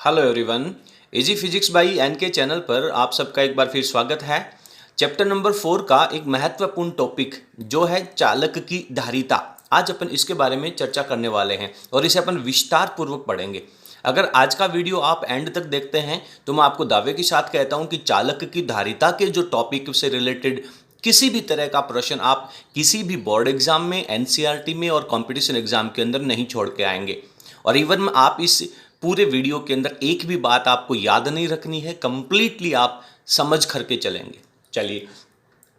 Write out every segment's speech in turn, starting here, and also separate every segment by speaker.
Speaker 1: Hello everyone. Easy physics by N K channel पर आप सबका एक बार फिर स्वागत है। चैप्टर नंबर 4 का एक महत्वपूर्ण टॉपिक जो है चालक की धारिता, आज अपन इसके बारे में चर्चा करने वाले हैं और इसे अपन विस्तार पूर्वक पढ़ेंगे। अगर आज का वीडियो आप एंड तक देखते हैं तो मैं आपको दावे के साथ कहता हूं कि चालक की धारिता के जो टॉपिक से रिलेटेड किसी भी तरह का प्रश्न आप किसी भी बोर्ड एग्जाम में, एनसीईआरटी में और कंपटीशन एग्जाम के अंदर नहीं छोड़ के आएंगे। और इवन में आप इस पूरे वीडियो के अंदर एक भी बात आपको याद नहीं रखनी है, कंप्लीटली आप समझ करके चलेंगे। चलिए,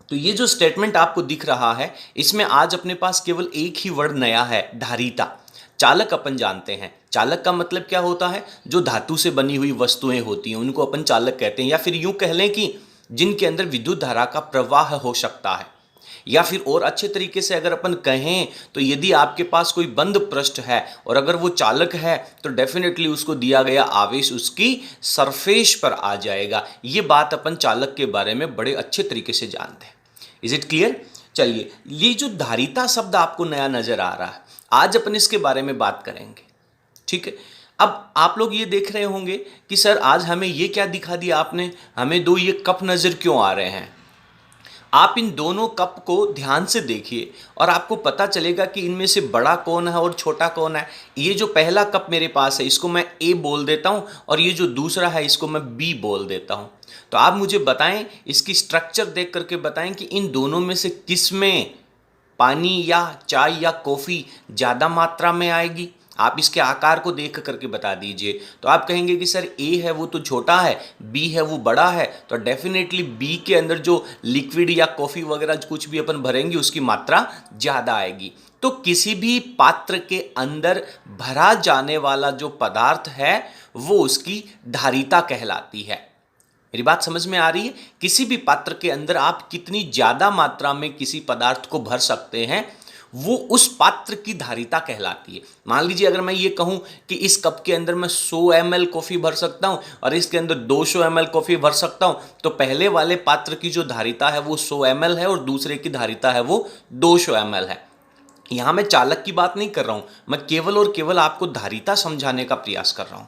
Speaker 1: तो ये जो स्टेटमेंट आपको दिख रहा है इसमें आज अपने पास केवल एक ही वर्ड नया है, धारिता। चालक अपन जानते हैं, चालक का मतलब क्या होता है? जो धातु से बनी हुई वस्तुएं होती हैं उनको अपन चालक कहते हैं, या फिर यूं कह लें कि जिनके अंदर विद्युत धारा का प्रवाह हो सकता है। या फिर और अच्छे तरीके से अगर अपन कहें तो यदि आपके पास कोई बंद पृष्ठ है और अगर वो चालक है तो डेफिनेटली उसको दिया गया आवेश उसकी सरफेस पर आ जाएगा। ये बात अपन चालक के बारे में बड़े अच्छे तरीके से जानते हैं। Is it clear? चलिए, ये जो धारिता शब्द आपको नया नजर आ रहा है, आज अपन इसके बारे में बात करेंगे। ठीक है, अब आप लोग ये देख रहे होंगे कि सर आज हमें ये क्या दिखा दिया आपने, हमें दो ये कप नजर क्यों आ रहे हैं। आप इन दोनों कप को ध्यान से देखिए और आपको पता चलेगा कि इनमें से बड़ा कौन है और छोटा कौन है। ये जो पहला कप मेरे पास है इसको मैं ए बोल देता हूं और ये जो दूसरा है इसको मैं बी बोल देता हूं। तो आप मुझे बताएं, इसकी स्ट्रक्चर देख करके बताएं कि इन दोनों में से किस में पानी या चाय या कॉफ़ी ज़्यादा मात्रा में आएगी। आप इसके आकार को देख करके बता दीजिए। तो आप कहेंगे कि सर ए है वो तो छोटा है, बी है वो बड़ा है, तो डेफिनेटली बी के अंदर जो लिक्विड या कॉफ़ी वगैरह कुछ भी अपन भरेंगे उसकी मात्रा ज़्यादा आएगी। तो किसी भी पात्र के अंदर भरा जाने वाला जो पदार्थ है वो उसकी धारिता कहलाती है। मेरी बात समझ में आ रही है? किसी भी पात्र के अंदर आप कितनी ज़्यादा मात्रा में किसी पदार्थ को भर सकते हैं वो उस पात्र की धारिता कहलाती है। मान लीजिए अगर मैं ये कहूं कि इस कप के अंदर मैं 100 ml कॉफ़ी भर सकता हूं और इसके अंदर 200 ml कॉफ़ी भर सकता हूं, तो पहले वाले पात्र की जो धारिता है वो 100 ml है और दूसरे की धारिता है वो 200 ml है। यहां मैं चालक की बात नहीं कर रहा हूं, मैं केवल और केवल आपको धारिता समझाने का प्रयास कर रहा हूं।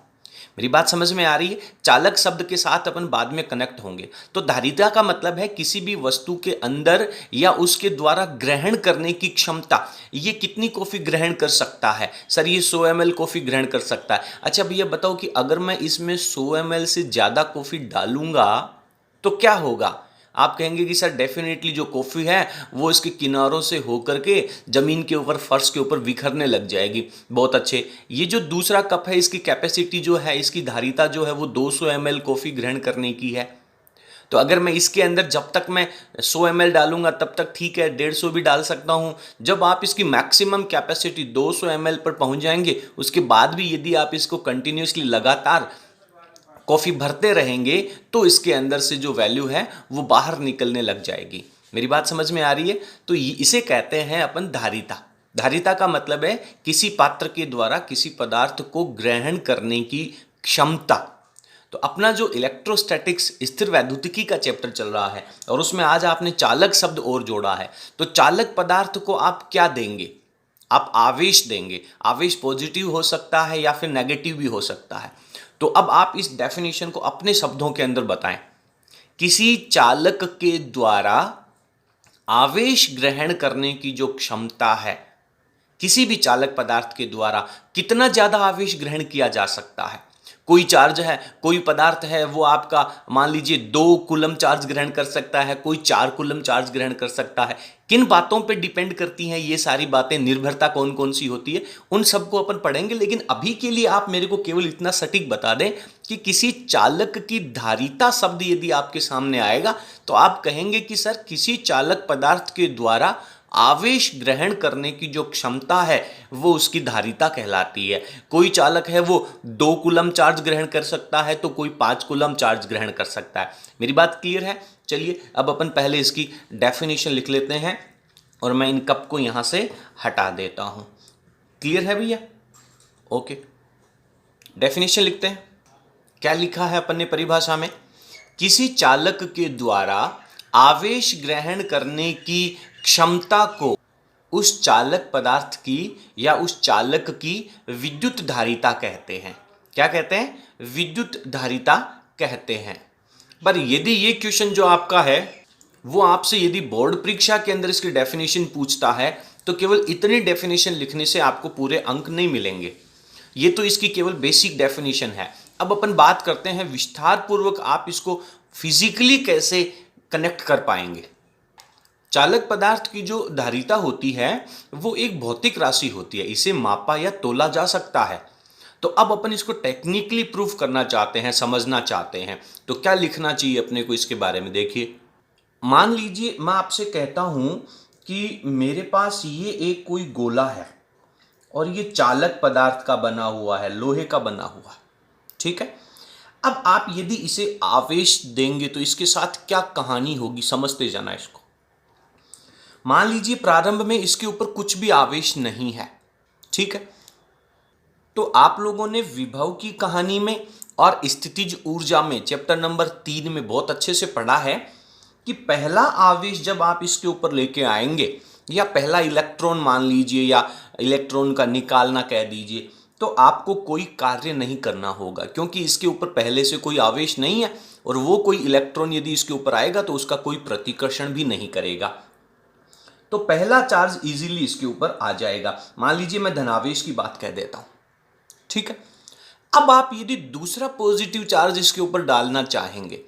Speaker 1: मेरी बात समझ में आ रही है? चालक शब्द के साथ अपन बाद में कनेक्ट होंगे। तो धारिता का मतलब है किसी भी वस्तु के अंदर या उसके द्वारा ग्रहण करने की क्षमता। ये कितनी कॉफ़ी ग्रहण कर सकता है? सर ये 100 ml कॉफ़ी ग्रहण कर सकता है। अच्छा भैया बताओ कि अगर मैं इसमें 100 ml से ज़्यादा कॉफ़ी डालूंगा तो क्या होगा? आप कहेंगे कि सर डेफिनेटली जो कॉफ़ी है वो इसके किनारों से होकर के ज़मीन के ऊपर, फर्श के ऊपर बिखरने लग जाएगी। बहुत अच्छे। ये जो दूसरा कप है इसकी कैपेसिटी जो है, इसकी धारिता जो है वो 200 ml कॉफ़ी ग्रहण करने की है। तो अगर मैं इसके अंदर जब तक मैं 100 ml डालूंगा तब तक ठीक है, 150 भी डाल सकता हूँ। जब आप इसकी मैक्सिमम कैपेसिटी 200 ml पर पहुँच जाएंगे उसके बाद भी यदि आप इसको कंटिन्यूसली लगातार कॉफ़ी भरते रहेंगे तो इसके अंदर से जो वैल्यू है वो बाहर निकलने लग जाएगी। मेरी बात समझ में आ रही है? तो इसे कहते हैं अपन धारिता। धारिता का मतलब है किसी पात्र के द्वारा किसी पदार्थ को ग्रहण करने की क्षमता। तो अपना जो इलेक्ट्रोस्टैटिक्स, स्थिर वैद्युतिकी का चैप्टर चल रहा है और उसमें आज आपने चालक शब्द और जोड़ा है। तो चालक पदार्थ को आप क्या देंगे? आप आवेश देंगे। आवेश पॉजिटिव हो सकता है या फिर नेगेटिव भी हो सकता है। तो अब आप इस डेफिनेशन को अपने शब्दों के अंदर बताएं। किसी चालक के द्वारा आवेश ग्रहण करने की जो क्षमता है, किसी भी चालक पदार्थ के द्वारा कितना ज्यादा आवेश ग्रहण किया जा सकता है। कोई चार्ज है, कोई पदार्थ है वो आपका मान लीजिए 2 कूलम चार्ज ग्रहण कर सकता है, कोई 4 कूलम चार्ज ग्रहण कर सकता है। किन बातों पे डिपेंड करती हैं ये सारी बातें, निर्भरता कौन कौन सी होती है, उन सबको अपन पढ़ेंगे। लेकिन अभी के लिए आप मेरे को केवल इतना सटीक बता दें कि किसी चालक की धारिता शब्द यदि आपके सामने आएगा तो आप कहेंगे कि सर किसी चालक पदार्थ के द्वारा आवेश ग्रहण करने की जो क्षमता है वो उसकी धारिता कहलाती है। कोई चालक है वो 2 कूलम चार्ज ग्रहण कर सकता है तो कोई 5 कूलम चार्ज ग्रहण कर सकता है। मेरी बात क्लियर है? चलिए अब अपन पहले इसकी डेफिनेशन लिख लेते हैं और मैं इन कप को यहां से हटा देता हूं। क्लियर है भैया? ओके, डेफिनेशन लिखते हैं। क्या लिखा है अपन ने परिभाषा में? किसी चालक के द्वारा आवेश ग्रहण करने की क्षमता को उस चालक पदार्थ की या उस चालक की विद्युत धारिता कहते हैं। क्या कहते हैं? विद्युत धारिता कहते हैं। पर यदि ये क्वेश्चन जो आपका है वो आपसे यदि बोर्ड परीक्षा के अंदर इसकी डेफिनेशन पूछता है तो केवल इतनी डेफिनेशन लिखने से आपको पूरे अंक नहीं मिलेंगे। ये तो इसकी केवल बेसिक डेफिनेशन है। अब अपन बात करते हैं विस्तार पूर्वक आप इसको फिजिकली कैसे कनेक्ट कर पाएंगे। चालक पदार्थ की जो धारिता होती है वो एक भौतिक राशि होती है, इसे मापा या तोला जा सकता है। तो अब अपन इसको टेक्निकली प्रूफ करना चाहते हैं, समझना चाहते हैं, तो क्या लिखना चाहिए अपने को इसके बारे में। देखिए, मान लीजिए मैं आपसे कहता हूं कि मेरे पास ये एक कोई गोला है और ये चालक पदार्थ का बना हुआ है, लोहे का बना हुआ है, ठीक है। अब आप यदि इसे आवेश देंगे तो इसके साथ क्या कहानी होगी, समझते जाना इसको। मान लीजिए प्रारंभ में इसके ऊपर कुछ भी आवेश नहीं है, ठीक है। तो आप लोगों ने विभव की कहानी में और स्थितिज ऊर्जा में चैप्टर नंबर 3 में बहुत अच्छे से पढ़ा है कि पहला आवेश जब आप इसके ऊपर लेके आएंगे, या पहला इलेक्ट्रॉन मान लीजिए, या इलेक्ट्रॉन का निकालना कह दीजिए, तो आपको कोई कार्य नहीं करना होगा, क्योंकि इसके ऊपर पहले से कोई आवेश नहीं है और वो कोई इलेक्ट्रॉन यदि इसके ऊपर आएगा तो उसका कोई प्रतिकर्षण भी नहीं करेगा। तो पहला चार्ज इजीली इसके ऊपर आ जाएगा। मान लीजिए मैं धनावेश की बात कह देता हूं, ठीक है। अब आप यदि दूसरा पॉजिटिव चार्ज इसके ऊपर डालना चाहेंगे,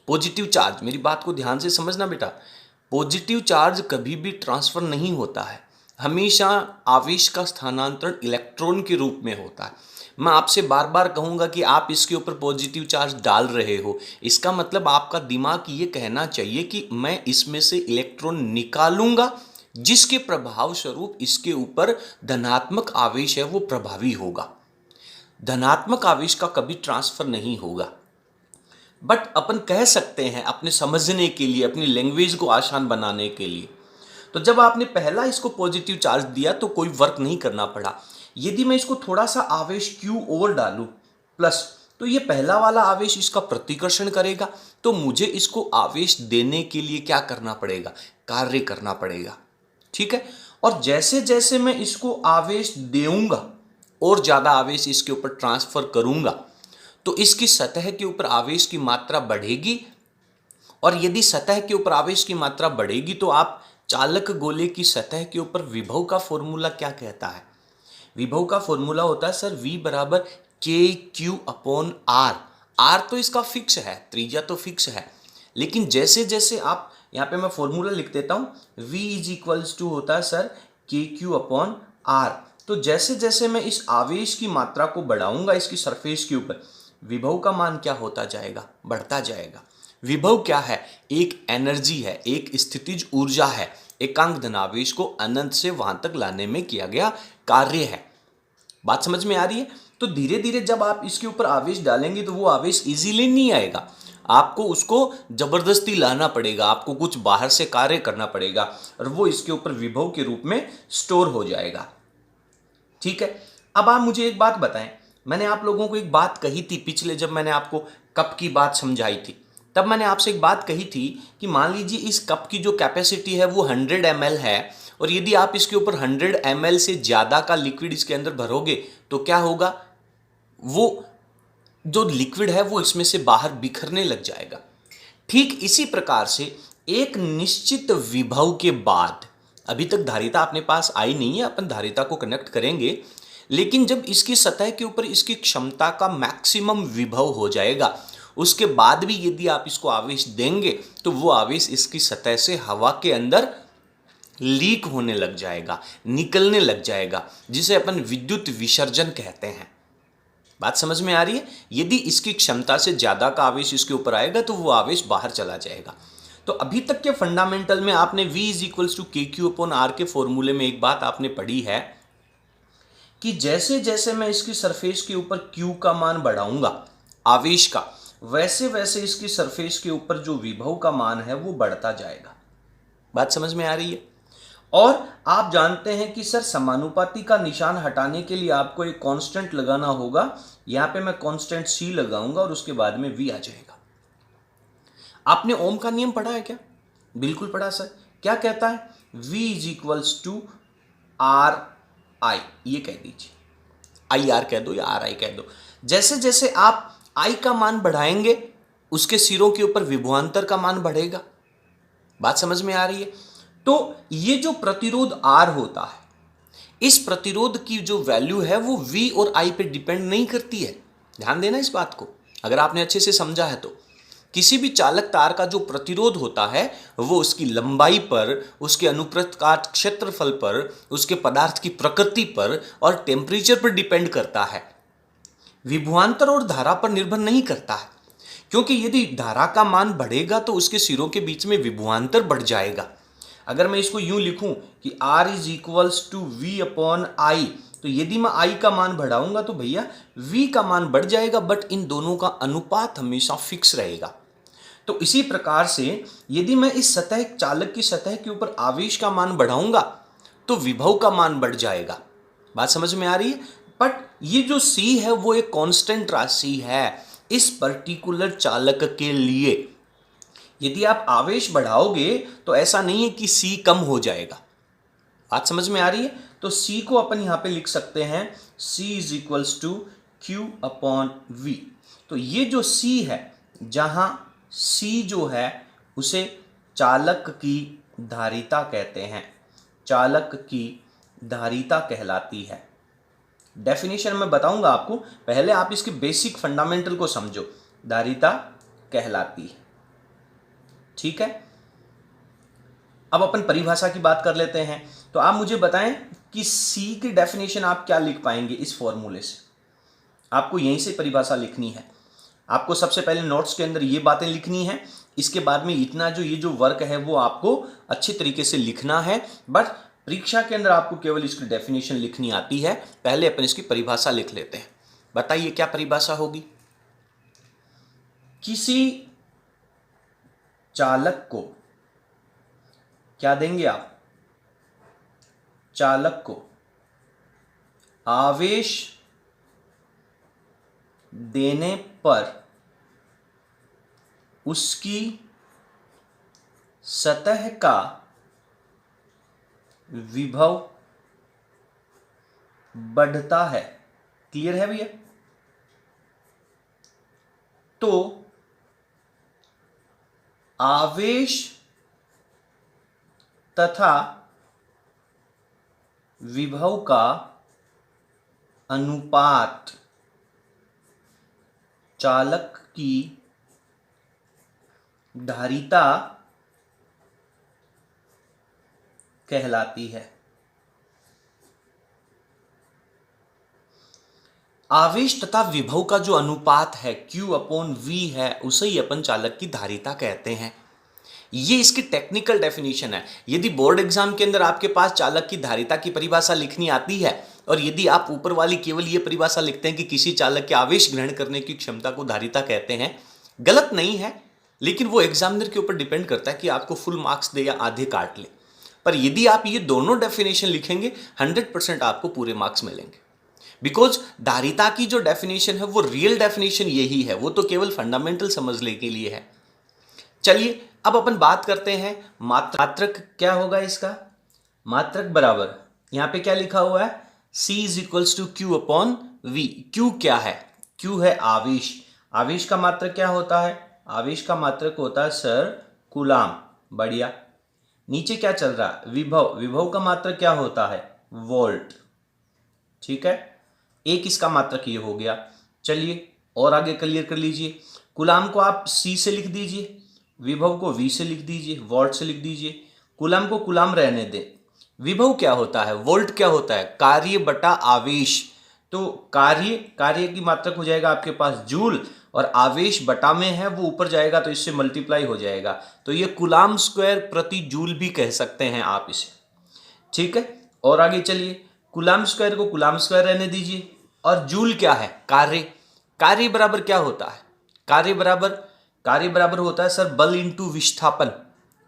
Speaker 1: पॉजिटिव चार्ज, मेरी बात को ध्यान से समझना बेटा, पॉजिटिव चार्ज कभी भी ट्रांसफर नहीं होता है, हमेशा आवेश का स्थानांतरण इलेक्ट्रॉन के रूप में होता है। मैं आपसे बार बार कहूंगा कि आप इसके ऊपर पॉजिटिव चार्ज डाल रहे हो, इसका मतलब आपका दिमाग ये कहना चाहिए कि मैं इसमें से इलेक्ट्रॉन निकालूंगा, जिसके प्रभाव स्वरूप इसके ऊपर धनात्मक आवेश है वो प्रभावी होगा। धनात्मक आवेश का कभी ट्रांसफर नहीं होगा। बट अपन कह सकते हैं अपने समझने के लिए, अपनी लैंग्वेज को आसान बनाने के लिए, तो जब आपने पहला इसको पॉजिटिव चार्ज दिया तो कोई वर्क नहीं करना पड़ा। यदि मैं इसको थोड़ा सा आवेश Q और डालूं प्लस, तो ये पहला वाला आवेश इसका प्रतिकर्षण करेगा, तो मुझे इसको आवेश देने के लिए क्या करना पड़ेगा, कार्य करना पड़ेगा, ठीक है। और जैसे जैसे मैं इसको आवेश देऊंगा और ज्यादा आवेश इसके ऊपर ट्रांसफर करूंगा तो इसकी सतह के ऊपर आवेश की मात्रा बढ़ेगी, और यदि सतह के ऊपर आवेश की मात्रा बढ़ेगी तो आप चालक गोले की सतह के ऊपर विभव का फॉर्मूला क्या कहता है। विभव का फॉर्मूला होता है सर V बराबर KQ/R। R तो इसका फिक्स है, त्रिज्या तो फिक्स है, लेकिन जैसे जैसे आप, यहाँ पे मैं फॉर्मूला लिख देता हूं, V इज इक्वल्स टू होता है सर KQ/R। तो जैसे जैसे मैं इस आवेश की मात्रा को बढ़ाऊंगा इसकी सरफेस के ऊपर, विभव का मान क्या होता जाएगा, बढ़ता जाएगा। विभव क्या है, एक एनर्जी है, एक स्थितिज ऊर्जा है, एकांक धनावेश को अनंत से वहां तक लाने में किया गया कार्य है। बात समझ में आ रही है। तो धीरे धीरे जब आप इसके ऊपर आवेश डालेंगे तो वो आवेश इजीली नहीं आएगा, आपको उसको जबरदस्ती लाना पड़ेगा, आपको कुछ बाहर से कार्य करना पड़ेगा और वो इसके ऊपर विभव के रूप में स्टोर हो जाएगा, ठीक है। अब आप मुझे एक बात बताएं, मैंने आप लोगों को एक बात कही थी पिछले, जब मैंने आपको कप की बात समझाई थी, तब मैंने आपसे एक बात कही थी कि मान लीजिए इस कप की जो कैपेसिटी है वो 100 ml है, और यदि आप इसके ऊपर 100 ml से ज्यादा का लिक्विड इसके अंदर भरोगे तो क्या होगा, वो जो लिक्विड है वो इसमें से बाहर बिखरने लग जाएगा। ठीक इसी प्रकार से एक निश्चित विभव के बाद, अभी तक धारिता अपने पास आई नहीं है, अपन धारिता को कनेक्ट करेंगे, लेकिन जब इसकी सतह के ऊपर इसकी क्षमता का मैक्सिमम विभव हो जाएगा, उसके बाद भी यदि आप इसको आवेश देंगे तो वो आवेश इसकी सतह से हवा के अंदर लीक होने लग जाएगा, निकलने लग जाएगा, जिसे अपन विद्युत विसर्जन कहते हैं। बात समझ में आ रही है। यदि इसकी क्षमता से ज्यादा का आवेश इसके ऊपर आएगा तो वो आवेश बाहर चला जाएगा। तो अभी तक के फंडामेंटल में आपने V is equals to KQ/R के फॉर्मूले में एक बात आपने पढ़ी है कि जैसे जैसे मैं इसकी सरफेस के ऊपर Q का मान बढ़ाऊंगा आवेश का, वैसे वैसे इसकी सरफेस के ऊपर जो विभव का मान है वो बढ़ता जाएगा। बात समझ में आ रही है। और आप जानते हैं कि सर समानुपाती का निशान हटाने के लिए आपको एक कांस्टेंट लगाना होगा, यहां पे मैं कांस्टेंट C लगाऊंगा और उसके बाद में V आ जाएगा। आपने ओम का नियम पढ़ा है क्या? बिल्कुल पढ़ा सर। क्या कहता है? V is equals to RI, ये कह दीजिए, IR कह दो या RI कह दो। जैसे जैसे आप I का मान बढ़ाएंगे उसके सिरों के ऊपर विभवांतर का मान बढ़ेगा। बात समझ में आ रही है? तो ये जो प्रतिरोध R होता है, इस प्रतिरोध की जो वैल्यू है वो V और I पे डिपेंड नहीं करती है। ध्यान देना इस बात को, अगर आपने अच्छे से समझा है तो। किसी भी चालक तार का जो प्रतिरोध होता है वो उसकी लंबाई पर, उसके अनुप्रस्थ क्षेत्रफल पर, उसके पदार्थ की प्रकृति पर और टेम्परेचर पर डिपेंड करता है, विभवांतर और धारा पर निर्भर नहीं करता है। क्योंकि यदि धारा का मान बढ़ेगा तो उसके सिरों के बीच में विभवांतर बढ़ जाएगा। अगर मैं इसको यूं लिखूं कि R is equals to V upon I, तो यदि मैं I का मान बढ़ाऊंगा तो भैया V का मान बढ़ जाएगा, बट इन दोनों का अनुपात हमेशा फिक्स रहेगा। तो इसी प्रकार से यदि मैं इस सतह, चालक की सतह के ऊपर आवेश का मान बढ़ाऊंगा तो विभव का मान बढ़ जाएगा। बात समझ में आ रही है? बट ये जो C है वो एक कांस्टेंट राशि है इस पर्टिकुलर चालक के लिए। यदि आप आवेश बढ़ाओगे तो ऐसा नहीं है कि C कम हो जाएगा। बात समझ में आ रही है? तो C को अपन यहां पे लिख सकते हैं C is equals to Q upon V। तो ये जो C है, जहां C जो है उसे चालक की धारिता कहते हैं, चालक की धारिता कहलाती है। डेफिनेशन मैं बताऊंगा आपको, पहले आप इसके बेसिक फंडामेंटल को समझो। धारिता कहलाती है, ठीक है। अब अपन परिभाषा की बात कर लेते हैं। तो आप मुझे बताएं कि C की डेफिनेशन आप क्या लिख पाएंगे इस फॉर्मूले से। आपको यहीं से परिभाषा लिखनी है। आपको सबसे पहले नोट्स के अंदर ये बातें लिखनी है, इसके बाद में इतना जो ये जो वर्क है वो आपको अच्छी तरीके से लिखना है। बट परीक्षा के अंदर आपको केवल इसकी डेफिनेशन लिखनी आती है। पहले अपन इसकी परिभाषा लिख लेते हैं। बताइए क्या परिभाषा होगी। किसी चालक को क्या देंगे आप? चालक को आवेश देने पर उसकी सतह का विभव बढ़ता है। क्लियर है भैया? तो आवेश तथा विभव का अनुपात चालक की धारिता कहलाती है। आवेश तथा विभव का जो अनुपात है Q अपॉन V है, उसे ही अपन चालक की धारिता कहते हैं। ये इसकी टेक्निकल डेफिनेशन है। यदि बोर्ड एग्जाम के अंदर आपके पास चालक की धारिता की परिभाषा लिखनी आती है और यदि आप ऊपर वाली केवल ये परिभाषा लिखते हैं कि किसी चालक के आवेश ग्रहण करने की क्षमता को धारिता कहते हैं, गलत नहीं है, लेकिन वो एग्जामिनर के ऊपर डिपेंड करता है कि आपको फुल मार्क्स दे या आधे काट ले। पर यदि आप ये दोनों डेफिनेशन लिखेंगे 100% आपको पूरे मार्क्स मिलेंगे। बिकॉज धारिता की जो डेफिनेशन है वो रियल डेफिनेशन यही है, वो तो केवल फंडामेंटल समझने के लिए है। चलिए अब अपन बात करते हैं मात्रक क्या होगा इसका। मात्रक बराबर यहां पे क्या लिखा हुआ है, C is equals to Q upon V। Q क्या है? Q है आवेश। आवेश का मात्रक क्या होता है? आवेश का मात्रक होता है सर कूलाम। बढ़िया। नीचे क्या चल रहा है? विभव। विभव का मात्रक क्या होता है? वोल्ट। ठीक है, एक इसका मात्रक ये हो गया। चलिए और आगे क्लियर कर लीजिए। कूलाम को आप C से लिख दीजिए, विभव को V से लिख दीजिए, वोल्ट से लिख दीजिए। कूलाम को कूलाम रहने दें। विभव क्या होता है? वोल्ट क्या होता है? कार्य बटा आवेश। तो कार्य की मात्रक हो जाएगा आपके पास जूल, और आवेश बटा में है वो ऊपर जाएगा तो इससे मल्टीप्लाई हो जाएगा, तो ये कूलाम स्क्वायर प्रति जूल भी कह सकते हैं आप इसे। ठीक है, और आगे चलिए। कूलाम स्क्वायर को कूलाम स्क्वायर रहने दीजिए। और जूल क्या है? कार्य। कार्य बराबर क्या होता है? कार्य बराबर होता है सर बल इंटू विस्थापन।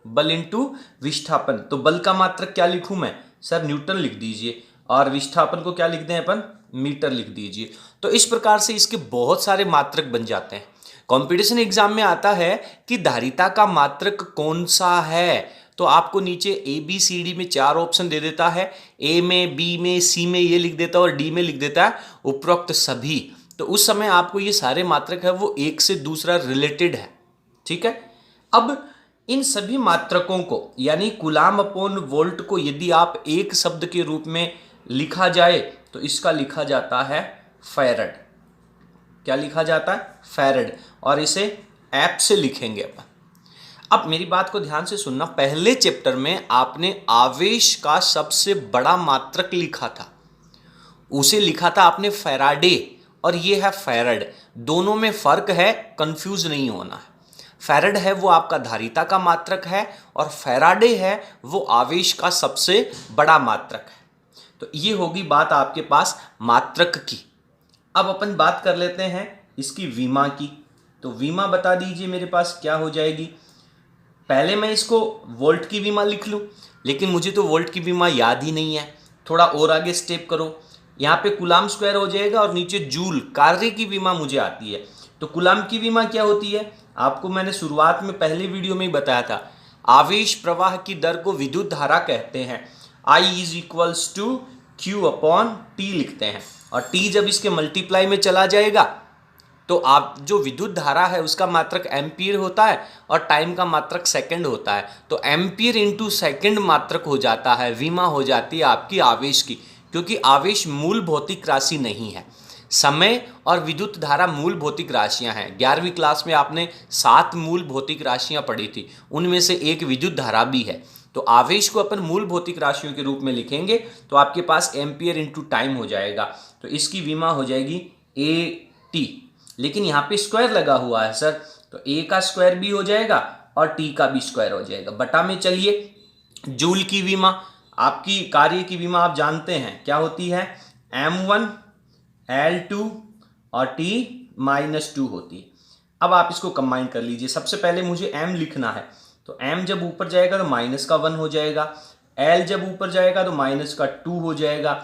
Speaker 1: बल इंटू विस्थापन। तो बल का मात्रक क्या लिखूं मैं? सर न्यूटन लिख दीजिए, और विस्थापन को क्या लिख दें अपन? मीटर लिख दीजिए। तो इस प्रकार से इसके बहुत सारे मात्रक बन जाते हैं। कंपटीशन एग्जाम में आता है कि धारिता का मात्रक कौन सा है, तो आपको नीचे ABCD में 4 ऑप्शन दे देता है। A में, B में, C में ये लिख देता है और D में लिख देता है उपरोक्त सभी। तो उस समय आपको ये सारे मात्रक है वो एक से दूसरा रिलेटेड है। ठीक है, अब इन सभी मात्रकों को यानी कूलाम अपॉन वोल्ट को यदि आप एक शब्द के रूप में लिखा जाए तो इसका लिखा जाता है फैरड। क्या लिखा जाता है? फैरड। और इसे एप से लिखेंगे अपन। अब मेरी बात को ध्यान से सुनना, पहले चैप्टर में आपने आवेश का सबसे बड़ा मात्रक लिखा था, उसे लिखा था आपने फैराडे, और ये है फैरड। दोनों में फर्क है, कंफ्यूज नहीं होना है। फैरड है वो आपका धारिता का मात्रक है और फैराडे है वो आवेश का सबसे बड़ा मात्रक है। तो ये होगी बात आपके पास मात्रक की। अब अपन बात कर लेते हैं इसकी विमा की। तो विमा बता दीजिए मेरे पास क्या हो जाएगी। पहले मैं इसको वोल्ट की विमा लिख लूं, लेकिन मुझे तो वोल्ट की विमा याद ही नहीं है। थोड़ा और आगे स्टेप करो, यहाँ पे कूलाम स्क्वायर हो जाएगा और नीचे जूल, कार्य की विमा मुझे आती है। तो कूलाम की विमा क्या होती है? आपको मैंने शुरुआत में पहले वीडियो में ही बताया था, आवेश प्रवाह की दर को विद्युत धारा कहते हैं। I is equals to Q upon T लिखते हैं, और टी जब इसके मल्टीप्लाई में चला जाएगा तो आप जो विद्युत धारा है उसका मात्रक एम्पियर होता है और टाइम का मात्रक सेकंड होता है। तो एम्पियर इंटू सेकंड मात्रक हो जाता है, विमा हो जाती है आपकी आवेश की, क्योंकि आवेश मूल भौतिक राशि नहीं है। समय और विद्युत धारा मूल भौतिक राशियां हैं। 11वीं क्लास में आपने 7 मूल भौतिक राशियां पढ़ी थी, उनमें से एक विद्युत धारा भी है। तो आवेश को अपन मूल भौतिक राशियों के रूप में लिखेंगे तो आपके पास एम्पियर इंटू टाइम हो जाएगा। तो इसकी विमा हो जाएगी ए टी, लेकिन यहाँ पे स्क्वायर लगा हुआ है सर, तो ए का स्क्वायर भी हो जाएगा और टी का भी स्क्वायर हो जाएगा। बटा में चलिए, जूल की विमा, आपकी कार्य की विमा आप जानते हैं क्या होती है, M1 L2 और T -2 होती है। अब आप इसको कंबाइन कर लीजिए। सबसे पहले मुझे M लिखना है, तो M जब ऊपर जाएगा तो माइनस का 1 हो जाएगा, L जब ऊपर जाएगा तो माइनस का 2 हो जाएगा,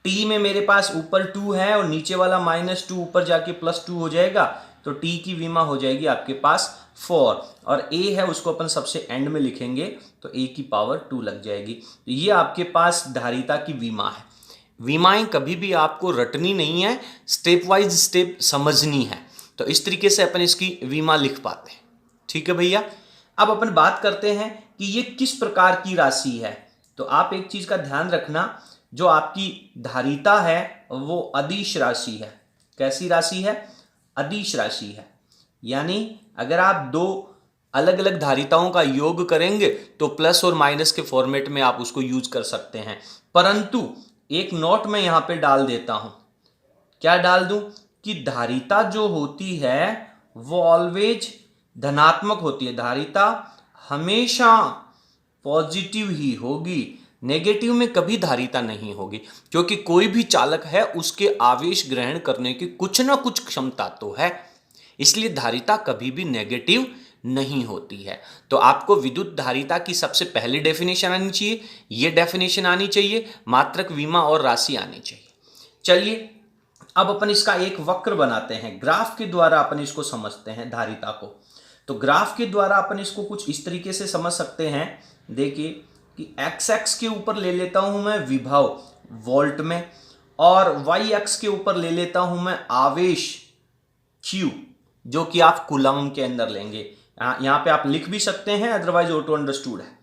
Speaker 1: T में मेरे पास ऊपर 2 है और नीचे वाला -2 ऊपर जाके +2 हो जाएगा, तो T की विमा हो जाएगी आपके पास 4, और A है उसको अपन सबसे एंड में लिखेंगे तो A की पावर 2 लग जाएगी। तो ये आपके पास धारिता की विमा है। विमाएं कभी भी आपको रटनी नहीं है, स्टेप वाइज स्टेप समझनी है। तो इस तरीके से अपन इसकी विमा लिख पाते हैं। ठीक है भैया। अब अपन बात करते हैं कि ये किस प्रकार की राशि है। तो आप एक चीज का ध्यान रखना, जो आपकी धारिता है वो अदिश राशि है। कैसी राशि है? अदिश राशि है। यानी अगर आप दो अलग अलग धारिताओं का योग करेंगे तो प्लस और माइनस के फॉर्मेट में आप उसको यूज कर सकते हैं। परंतु एक नोट मैं यहां पे डाल देता हूं। क्या डाल दूं? कि धारिता जो होती है वो ऑलवेज धनात्मक होती है। धारिता हमेशा पॉजिटिव ही होगी, नेगेटिव में कभी धारिता नहीं होगी, क्योंकि कोई भी चालक है उसके आवेश ग्रहण करने की कुछ ना कुछ क्षमता तो है, इसलिए धारिता कभी भी नेगेटिव नहीं होती है। तो आपको विद्युत धारिता की सबसे पहले डेफिनेशन आनी चाहिए, ये डेफिनेशन आनी चाहिए, मात्रक, विमा और राशि आनी चाहिए। चलिए अब अपन इसका एक वक्र बनाते हैं, ग्राफ के द्वारा अपन इसको समझते हैं धारिता को। तो ग्राफ के द्वारा अपन इसको कुछ इस तरीके से समझ सकते हैं। देखिए कि एक्स एक्स के ऊपर ले लेता हूं मैं विभव वोल्ट में, और वाई एक्स के ऊपर ले लेता हूं मैं आवेश Q, जो कि आप कूलम के अंदर लेंगे। यहां पे आप लिख भी सकते हैं, अदरवाइज ऑटो अंडरस्टूड है।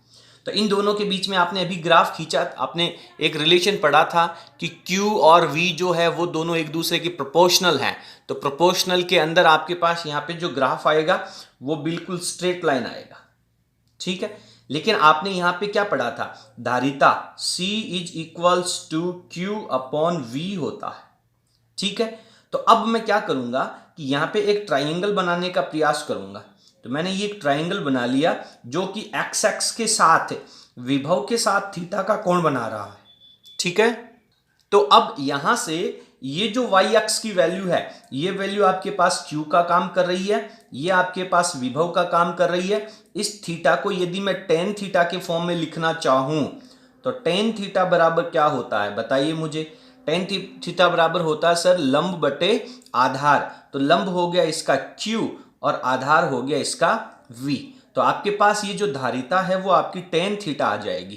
Speaker 1: तो इन दोनों के बीच में आपने अभी ग्राफ खींचा, आपने एक रिलेशन पढ़ा था कि Q और V जो है वो दोनों एक दूसरे की प्रोपोर्शनल हैं। तो प्रोपोर्शनल के अंदर आपके पास यहाँ पे जो ग्राफ आएगा वो बिल्कुल स्ट्रेट लाइन आएगा। ठीक है, लेकिन आपने यहाँ पे क्या पढ़ा था? धारिता C is equals to Q upon V होता है। ठीक है, तो अब मैं क्या करूंगा कि यहाँ पे एक ट्राइंगल बनाने का प्रयास करूंगा। तो मैंने ये एक ट्राइंगल बना लिया जो कि एक्स एक्स के साथ विभव के साथ थीटा का कोण बना रहा है। ठीक है, तो अब यहां से ये जो वाई एक्स की वैल्यू है, ये वैल्यू आपके पास Q का काम कर रही है, ये आपके पास विभव का काम कर रही है। इस थीटा को यदि मैं टेन थीटा के फॉर्म में लिखना चाहूं तो टेन थीटा बराबर क्या होता है बताइए मुझे? टेन थीटा बराबर होता है सर लंब बटे आधार। तो लंब हो गया इसका Q और आधार हो गया इसका V। तो आपके पास ये जो धारिता है वो आपकी टेन थीटा आ जाएगी,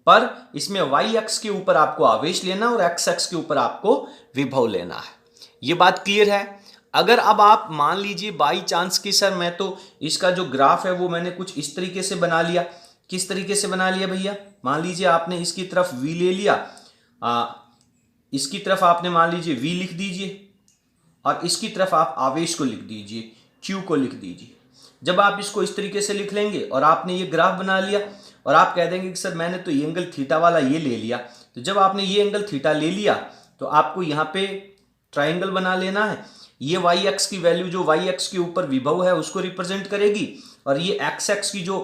Speaker 1: पर इसमें वाई एक्स के ऊपर आपको आवेश लेना और एक्स एक्स के ऊपर आपको विभव लेना है। ये बात क्लियर है। अगर अब आप मान लीजिए बाई चांस कि सर मैं तो इसका जो ग्राफ है वो मैंने कुछ इस तरीके से बना लिया। किस तरीके से बना लिया भैया? मान लीजिए आपने इसकी तरफ v ले लिया, इसकी तरफ आपने मान लीजिए v लिख दीजिए और इसकी तरफ आप आवेश को लिख दीजिए, q को लिख दीजिए। जब आप इसको इस तरीके से लिख लेंगे और आपने ये ग्राफ बना लिया और आप कह देंगे कि सर मैंने तो ये एंगल थीटा वाला ये ले लिया, तो जब आपने ये एंगल थीटा ले लिया तो आपको यहाँ पे ट्राइंगल बना लेना है। ये वाई एक्स की वैल्यू जो वाई एक्स के ऊपर विभव है उसको रिप्रेजेंट करेगी और ये एक्स एक्स की जो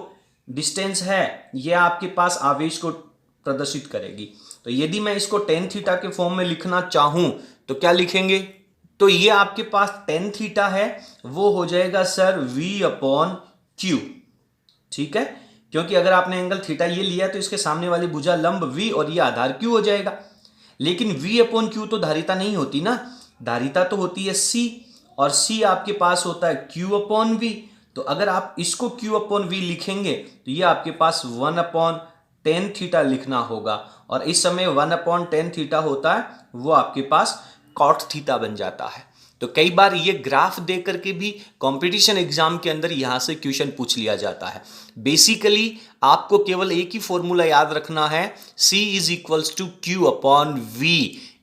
Speaker 1: डिस्टेंस है ये आपके पास आवेश को प्रदर्शित करेगी। तो यदि मैं इसको टेन थीटा के फॉर्म में लिखना चाहूं तो क्या लिखेंगे? तो ये आपके पास टेन थीटा है, वो हो जाएगा सर v अपॉन क्यू। ठीक है, क्योंकि अगर आपने एंगल थीटा ये लिया तो इसके सामने वाली भुजा लंब v और ये आधार q हो जाएगा। लेकिन v अपॉन क्यू तो धारिता नहीं होती ना, धारिता तो होती है c और c आपके पास होता है q अपॉन v। तो अगर आप इसको q अपॉन v लिखेंगे तो ये आपके पास 1 अपॉन टेन थीटा लिखना होगा और इस समय 1 अपॉन टेन थीटा होता है वो आपके पास कॉट थीटा बन जाता है। तो कई बार ये ग्राफ दे करके भी कंपटीशन एग्जाम के अंदर यहां से क्वेश्चन पूछ लिया जाता है। बेसिकली आपको केवल एक ही फॉर्मूला याद रखना है, C is equals to Q upon V।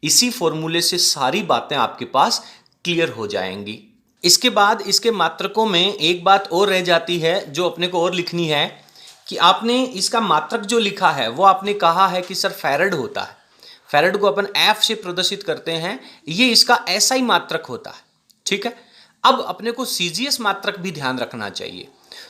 Speaker 1: इसी फॉर्मूले से सारी बातें आपके पास क्लियर हो जाएंगी। इसके बाद इसके मात्रकों में एक बात और रह जाती है जो अपने को और लिखनी है कि आपने इसका मात्रक जो लिखा है वो आपने कहा है कि सर फैरड होता है, फैरड को अपन F से प्रदर्शित करते हैं, ये इसका SI मात्रक होता है। ठीक है, अब अपने को CGS मात्रक भी ध्यान रखना चाहिए।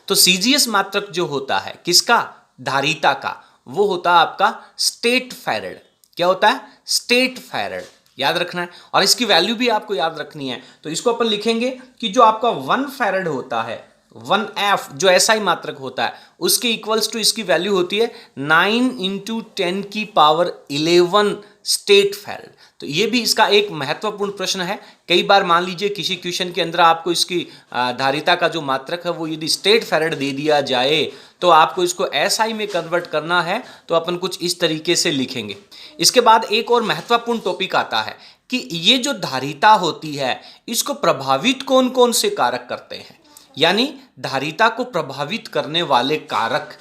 Speaker 1: तो CGS मात्रक जो होता है किसका? धारिता का, वो होता है आपका स्टेट फैरड। क्या होता है? स्टेट फैरड, याद रखना है। और इसकी वैल्यू भी आपको याद रखनी है। तो इसको अपन लिखेंगे कि जो आपका 1 फैरड होता है, 1F जो SI मात्रक होता है उसके इक्वल्स टू इसकी वैल्यू होती है 9 इंटू 10 की पावर 11 स्टेट फैरड। तो ये भी इसका एक महत्वपूर्ण प्रश्न है। कई बार मान लीजिए किसी क्वेश्चन के अंदर आपको इसकी धारिता का जो मात्रक है वो यदि स्टेट फैरड दे दिया जाए तो आपको इसको SI में कन्वर्ट करना है, तो अपन कुछ इस तरीके से लिखेंगे। इसके बाद एक और महत्वपूर्ण टॉपिक आता है कि ये जो धारिता होती है इसको प्रभावित कौन कौन से कारक करते हैं, यानी धारिता को प्रभावित करने वाले कारक।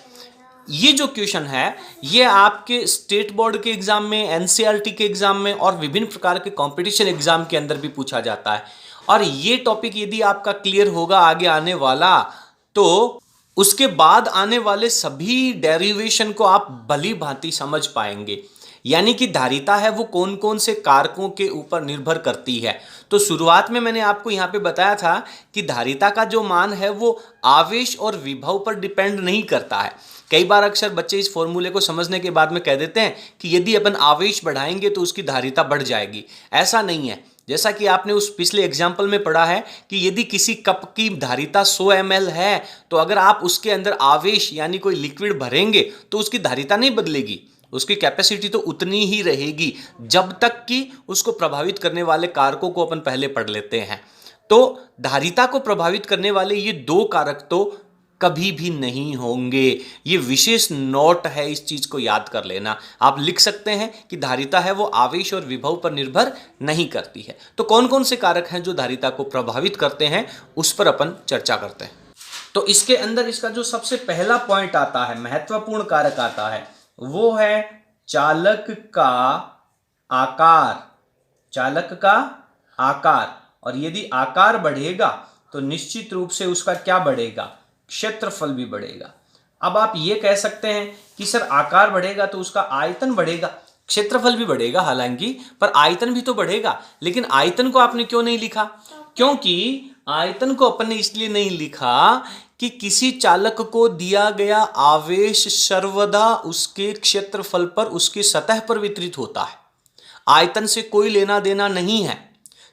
Speaker 1: ये जो क्वेश्चन है ये आपके स्टेट बोर्ड के एग्जाम में, NCERT के एग्जाम में और विभिन्न प्रकार के कंपटीशन एग्जाम के अंदर भी पूछा जाता है। और ये टॉपिक यदि आपका क्लियर होगा आगे आने वाला तो उसके बाद आने वाले सभी डेरिवेशन को आप भली भांति समझ पाएंगे। यानी कि धारिता है वो कौन कौन से कारकों के ऊपर निर्भर करती है। तो शुरुआत में मैंने आपको यहाँ पे बताया था कि धारिता का जो मान है वो आवेश और विभव पर डिपेंड नहीं करता है। कई बार अक्सर बच्चे इस फॉर्मूले को समझने के बाद में कह देते हैं कि यदि अपन आवेश बढ़ाएंगे तो उसकी धारिता बढ़ जाएगी। ऐसा नहीं है। जैसा कि आपने उस पिछले एग्जाम्पल में पढ़ा है कि यदि किसी कप की धारिता 100 ml है तो अगर आप उसके अंदर आवेश यानी कोई लिक्विड भरेंगे तो उसकी धारिता नहीं बदलेगी, उसकी कैपेसिटी तो उतनी ही रहेगी जब तक कि उसको प्रभावित करने वाले कारकों को अपन पहले पढ़ लेते हैं। तो धारिता को प्रभावित करने वाले ये दो कारक तो कभी भी नहीं होंगे। ये विशेष नोट है, इस चीज को याद कर लेना। आप लिख सकते हैं कि धारिता है वो आवेश और विभव पर निर्भर नहीं करती है। तो कौन कौन से कारक हैं जो धारिता को प्रभावित करते हैं उस पर अपन चर्चा करते हैं। तो इसके अंदर इसका जो सबसे पहला पॉइंट आता है, महत्वपूर्ण कारक आता है, वो है चालक का आकार। चालक का आकार। और यदि आकार बढ़ेगा तो निश्चित रूप से उसका क्या बढ़ेगा? क्षेत्रफल भी बढ़ेगा। अब आप ये कह सकते हैं कि सर आकार बढ़ेगा तो उसका आयतन बढ़ेगा, क्षेत्रफल भी बढ़ेगा हालांकि, पर आयतन भी तो बढ़ेगा। लेकिन आयतन को आपने क्यों नहीं लिखा? क्योंकि आयतन को अपन ने इसलिए नहीं लिखा कि किसी चालक को दिया गया आवेश सर्वदा उसके क्षेत्रफल पर, उसकी सतह पर वितरित होता है। आयतन से कोई लेना देना नहीं है।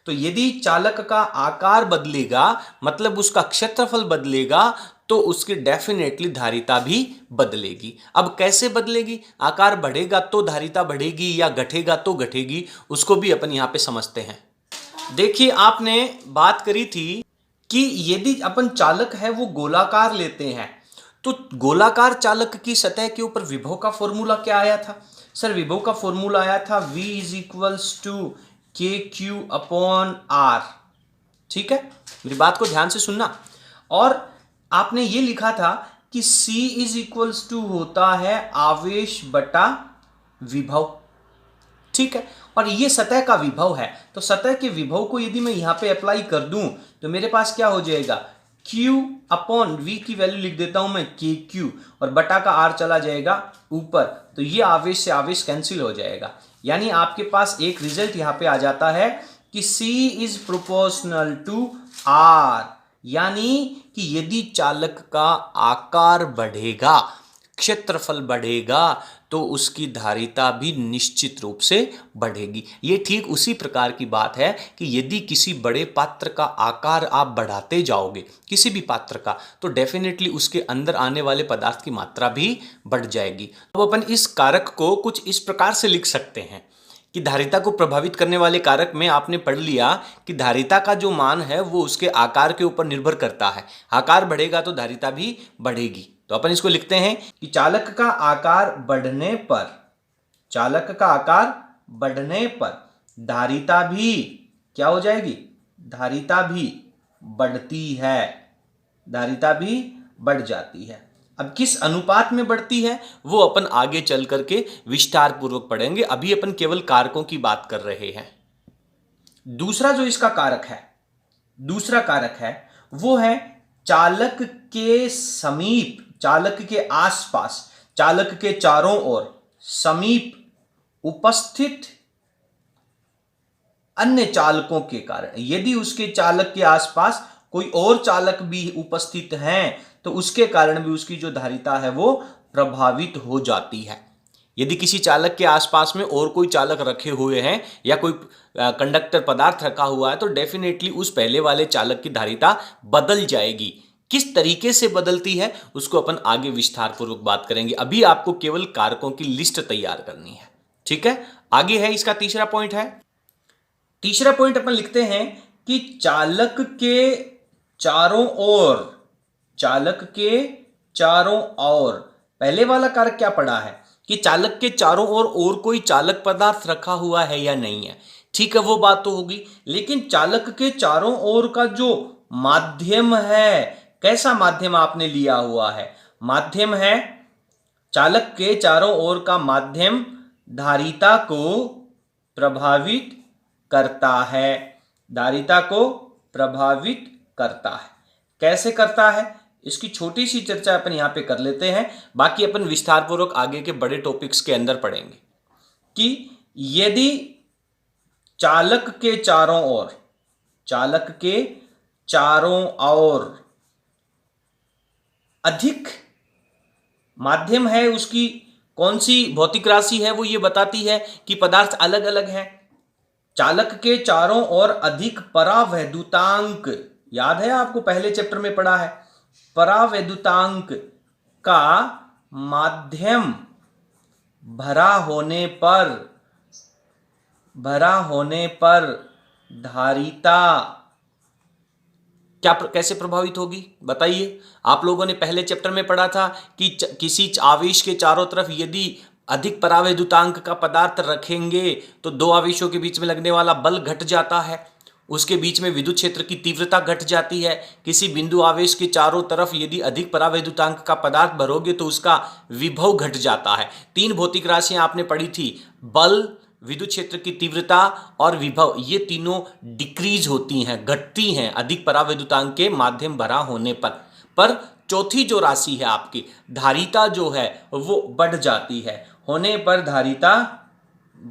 Speaker 1: तो यदि चालक का आकार बदलेगा मतलब उसका क्षेत्रफल बदलेगा तो उसकी डेफिनेटली धारिता भी बदलेगी। अब कैसे बदलेगी? आकार बढ़ेगा तो धारिता बढ़ेगी या घटेगा तो घटेगी, उसको भी अपन यहाँ पे समझते हैं। देखिए आपने बात करी थी कि यदि अपन चालक है वो गोलाकार लेते हैं तो गोलाकार चालक की सतह के ऊपर विभव का फॉर्मूला क्या आया था? सर विभव का फॉर्मूला आया था V इज इक्वल्स टू के क्यू अपॉन आर। ठीक है, मेरी बात को ध्यान से सुनना। और आपने ये लिखा था कि C इज इक्वल्स टू होता है आवेश बटा विभव। ठीक है, और ये सतह का विभव है, तो सतह के विभव को यदि मैं यहां पे अप्लाई कर दूं तो मेरे पास क्या हो जाएगा, Q अपॉन V की वैल्यू लिख देता हूं मैं KQ, और बटा का R चला जाएगा ऊपर, तो ये आवेश से आवेश कैंसिल हो जाएगा। यानी आपके पास एक रिजल्ट यहां पे आ जाता है कि C is proportional to R, यानी कि यदि चालक का आकार बढ़ेगा, क्षेत्रफल बढ़ेगा, तो उसकी धारिता भी निश्चित रूप से बढ़ेगी। ये ठीक उसी प्रकार की बात है कि यदि किसी बड़े पात्र का आकार आप बढ़ाते जाओगे, किसी भी पात्र का, तो डेफिनेटली उसके अंदर आने वाले पदार्थ की मात्रा भी बढ़ जाएगी। अब अपन इस कारक को कुछ इस प्रकार से लिख सकते हैं कि धारिता को प्रभावित करने वाले कारक में आपने पढ़ लिया कि धारिता का जो मान है वो उसके आकार के ऊपर निर्भर करता है। आकार बढ़ेगा तो धारिता भी बढ़ेगी। तो अपन इसको लिखते हैं कि चालक का आकार बढ़ने पर, चालक का आकार बढ़ने पर धारिता भी क्या हो जाएगी, धारिता भी बढ़ती है, धारिता भी बढ़ जाती है। अब किस अनुपात में बढ़ती है वो अपन आगे चल करके विस्तार पूर्वक पढ़ेंगे, अभी अपन केवल कारकों की बात कर रहे हैं। दूसरा जो इसका कारक है, दूसरा कारक है वो है चालक के समीप, चालक के आसपास, चालक के चारों ओर समीप उपस्थित अन्य चालकों के कारण। यदि उसके चालक के आसपास कोई और चालक भी उपस्थित हैं तो उसके कारण भी उसकी जो धारिता है वो प्रभावित हो जाती है। यदि किसी चालक के आसपास में और कोई चालक रखे हुए हैं या कोई कंडक्टर पदार्थ रखा हुआ है तो डेफिनेटली उस पहले वाले चालक की धारिता बदल जाएगी। किस तरीके से बदलती है उसको अपन आगे विस्तार पूर्वक बात करेंगे, अभी आपको केवल कारकों की लिस्ट तैयार करनी है। ठीक है, आगे है इसका तीसरा पॉइंट है। तीसरा पॉइंट अपन लिखते हैं कि चालक के चारों ओर, चालक के चारों ओर, पहले वाला कारक क्या पढ़ा है कि चालक के चारों ओर और कोई चालक पदार्थ रखा हुआ है या नहीं है। ठीक है, वो बात तो होगी, लेकिन चालक के चारों ओर का जो माध्यम है, कैसा माध्यम आपने लिया हुआ है, माध्यम है, चालक के चारों ओर का माध्यम धारिता को प्रभावित करता है, धारिता को प्रभावित करता है। कैसे करता है इसकी छोटी सी चर्चा अपन यहां पे कर लेते हैं, बाकी अपन विस्तार पूर्वक आगे के बड़े टॉपिक्स के अंदर पढ़ेंगे कि यदि चालक के चारों ओर, चालक के चारों ओर अधिक माध्यम है, उसकी कौन सी भौतिक राशि है वो ये बताती है कि पदार्थ अलग अलग हैं। चालक के चारों ओर अधिक परावैद्युतांक, याद है आपको पहले चैप्टर में पढ़ा है, परावैद्युतांक का माध्यम भरा होने पर, भरा होने पर धारिता क्या कैसे प्रभावित होगी बताइए। आप लोगों ने पहले चैप्टर में पढ़ा था कि किसी आवेश के चारों तरफ यदि अधिक परावैद्युतांक का पदार्थ रखेंगे तो दो आवेशों के बीच में लगने वाला बल घट जाता है, उसके बीच में विद्युत क्षेत्र की तीव्रता घट जाती है। किसी बिंदु आवेश के चारों तरफ यदि अधिक परावैद्युतांक का पदार्थ भरोगे तो उसका विभव घट जाता है। तीन भौतिक राशियां आपने पढ़ी थी, बल, विद्युत क्षेत्र की तीव्रता और विभव, ये तीनों डिक्रीज होती हैं, घटती हैं अधिक परावैद्युतांक के माध्यम भरा होने पर चौथी जो राशि है आपकी धारिता जो है वो बढ़ जाती है, होने पर धारिता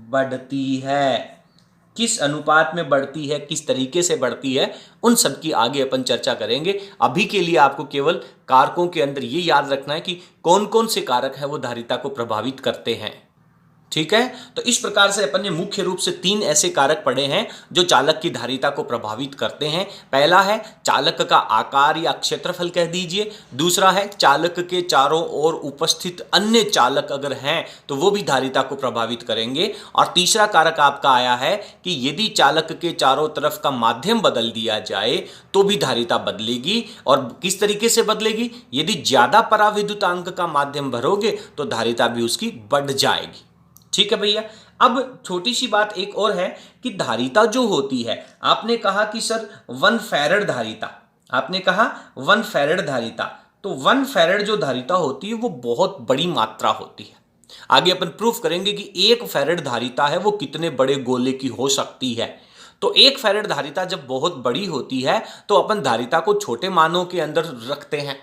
Speaker 1: बढ़ती है। किस अनुपात में बढ़ती है, किस तरीके से बढ़ती है, उन सब की आगे अपन चर्चा करेंगे। अभी के लिए आपको केवल कारकों के अंदर ये याद रखना है कि कौन कौन से कारक है वो धारिता को प्रभावित करते हैं। ठीक है, तो इस प्रकार से अपन ने मुख्य रूप से तीन ऐसे कारक पढ़े हैं जो चालक की धारिता को प्रभावित करते हैं। पहला है चालक का आकार या क्षेत्रफल कह दीजिए, दूसरा है चालक के चारों ओर उपस्थित अन्य चालक अगर हैं तो वो भी धारिता को प्रभावित करेंगे, और तीसरा कारक आपका आया है कि यदि चालक के चारों तरफ का माध्यम बदल दिया जाए तो भी धारिता बदलेगी। और किस तरीके से बदलेगी, यदि ज्यादा परावैद्युतांक का माध्यम भरोगे तो धारिता भी उसकी बढ़ जाएगी। ठीक है भैया। अब छोटी सी बात एक और है कि धारिता जो होती है, आपने कहा कि सर 1 फैरेड धारिता, आपने कहा 1 फैरेड धारिता, तो 1 फैरेड जो धारिता होती है वो बहुत बड़ी मात्रा होती है। आगे अपन प्रूफ करेंगे कि 1 फैरेड धारिता है वो कितने बड़े गोले की हो सकती है। तो 1 फैरेड धारिता जब बहुत बड़ी होती है तो अपन धारिता को छोटे मानों के अंदर रखते हैं।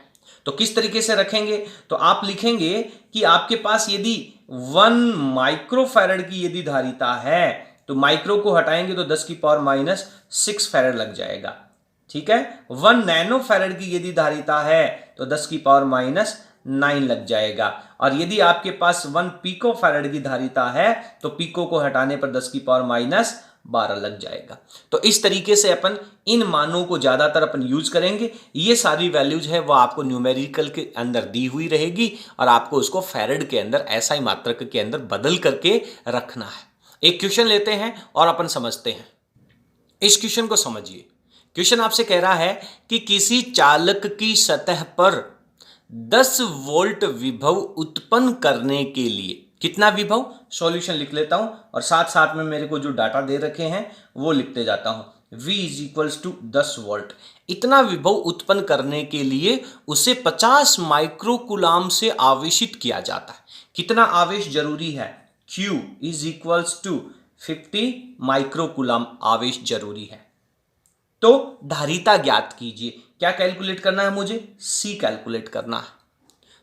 Speaker 1: तो किस तरीके से रखेंगे, तो आप लिखेंगे कि आपके पास यदि 1 माइक्रो फैरेड की यदि धारिता है तो माइक्रो को हटाएंगे तो 10 की पावर माइनस 6 फैरेड लग जाएगा। ठीक है, 1 नैनो फैरेड की यदि धारिता है तो 10 की पावर माइनस 9 लग जाएगा। और यदि आपके पास 1 पिको फैरेड की धारिता है तो पिको को हटाने पर 10 की पावर माइनस 12 लग जाएगा। तो इस तरीके से अपन इन मानों को ज्यादातर अपन यूज करेंगे। ये सारी वैल्यूज है वो आपको न्यूमेरिकल के अंदर दी हुई रहेगी और आपको उसको फैरेड के अंदर एसआई मात्रक के अंदर बदल करके रखना है। एक क्वेश्चन लेते हैं और अपन समझते हैं। इस क्वेश्चन को समझिए। क्वेश्चन आपसे कह रहा है कि किसी चालक की सतह पर 10 वोल्ट विभव उत्पन्न करने के लिए, कितना विभव, सॉल्यूशन लिख लेता हूं और साथ साथ में मेरे को जो डाटा दे रखे हैं वो लिखते जाता हूं। V is equals to 10 volt, इतना विभव उत्पन्न करने के लिए उसे 50 माइक्रोकुलाम से आवेशित किया जाता है। कितना आवेश जरूरी है, Q is equals to 50 microcoulomb आवेश जरूरी है। तो धारिता ज्ञात कीजिए। क्या कैलकुलेट करना है मुझे, C कैलकुलेट करना है।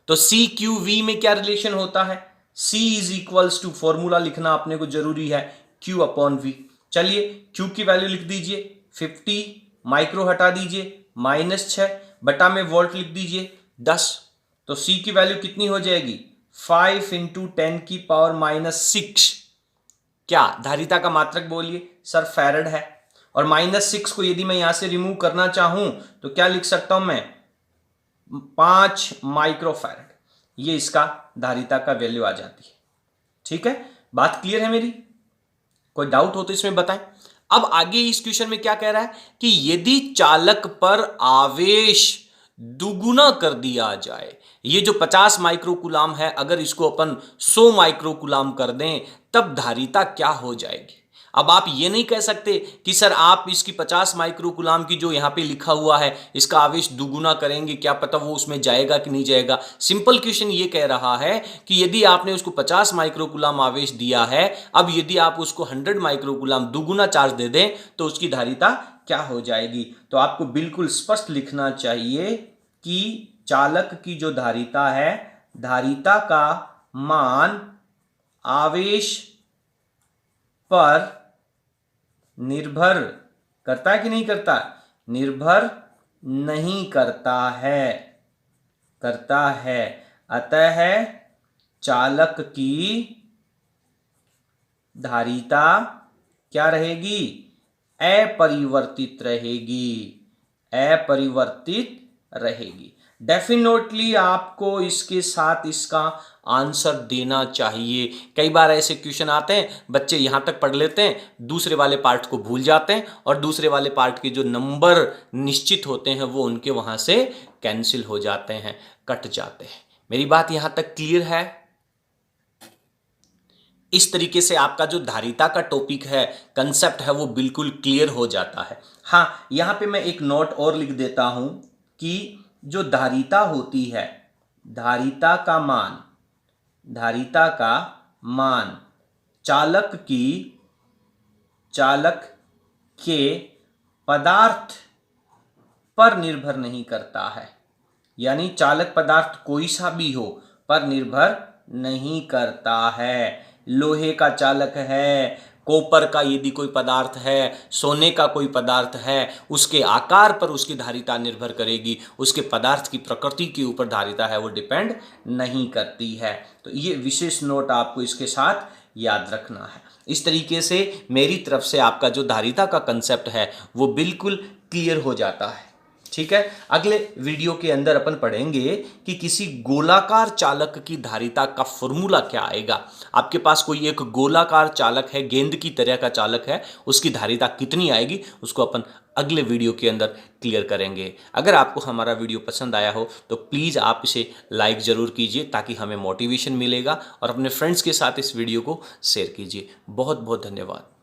Speaker 1: तो C Q V में क्या रिलेशन होता है, C is equals to, formula लिखना अपने को जरूरी है, Q अपॉन V। चलिए Q की वैल्यू लिख दीजिए 50, माइक्रो हटा दीजिए -6, बटा में वोल्ट लिख दीजिए 10। तो C की वैल्यू कितनी हो जाएगी, 5 इंटू 10 की पावर -6। क्या धारिता का मात्रक बोलिए, सर फैरेड है। और -6 को यदि मैं यहां से रिमूव करना चाहूं तो क्या लिख सकता हूं मैं, 5 माइक्रोफैरेड। ये इसका धारिता का वैल्यू आ जाती है। ठीक है, बात क्लियर है मेरी, कोई डाउट हो तो इसमें बताएं। अब आगे इस क्वेश्चन में क्या कह रहा है कि यदि चालक पर आवेश दुगुना कर दिया जाए, ये जो 50 माइक्रोकुलाम है अगर इसको अपन 100 माइक्रोकुलाम कर दें तब धारिता क्या हो जाएगी। अब आप ये नहीं कह सकते कि सर आप इसकी 50 माइक्रोकुलाम की जो यहां पे लिखा हुआ है इसका आवेश दुगुना करेंगे, क्या पता वो उसमें जाएगा कि नहीं जाएगा। सिंपल क्वेश्चन ये कह रहा है कि यदि आपने उसको 50 माइक्रोकुलाम आवेश दिया है, अब यदि आप उसको 100 माइक्रोकुलाम दुगुना चार्ज दे दें तो उसकी धारिता क्या हो जाएगी। तो आपको बिल्कुल स्पष्ट लिखना चाहिए कि चालक की जो धारिता है, धारिता का मान आवेश पर निर्भर करता है कि नहीं करता, निर्भर नहीं करता है, करता है। अतः चालक की धारिता क्या रहेगी, अपरिवर्तित रहेगी, अपरिवर्तित रहेगी। डेफिनेटली आपको इसके साथ इसका आंसर देना चाहिए। कई बार ऐसे क्वेश्चन आते हैं, बच्चे यहां तक पढ़ लेते हैं, दूसरे वाले पार्ट को भूल जाते हैं और दूसरे वाले पार्ट के जो नंबर निश्चित होते हैं वो उनके वहां से कैंसिल हो जाते हैं, कट जाते हैं। मेरी बात यहां तक क्लियर है। इस तरीके से आपका जो धारिता का टॉपिक है, कंसेप्ट है, वो बिल्कुल क्लियर हो जाता है। हाँ, यहां पे मैं एक नोट और लिख देता हूं कि जो धारिता होती है, धारिता का मान, धारिता का मान चालक के पदार्थ पर निर्भर नहीं करता है। यानी चालक पदार्थ कोई सा भी हो पर निर्भर नहीं करता है। लोहे का चालक है, कॉपर का यदि कोई पदार्थ है, सोने का कोई पदार्थ है, उसके आकार पर उसकी धारिता निर्भर करेगी, उसके पदार्थ की प्रकृति के ऊपर धारिता है वो डिपेंड नहीं करती है। तो ये विशेष नोट आपको इसके साथ याद रखना है। इस तरीके से मेरी तरफ से आपका जो धारिता का कंसेप्ट है वो बिल्कुल क्लियर हो जाता है। ठीक है। अगले वीडियो के अंदर अपन पढ़ेंगे कि किसी गोलाकार चालक की धारिता का फॉर्मूला क्या आएगा। आपके पास कोई एक गोलाकार चालक है, गेंद की तरह का चालक है, उसकी धारिता कितनी आएगी उसको अपन अगले वीडियो के अंदर क्लियर करेंगे। अगर आपको हमारा वीडियो पसंद आया हो तो प्लीज़ आप इसे लाइक ज़रूर कीजिए ताकि हमें मोटिवेशन मिलेगा, और अपने फ्रेंड्स के साथ इस वीडियो को शेयर कीजिए। बहुत बहुत धन्यवाद।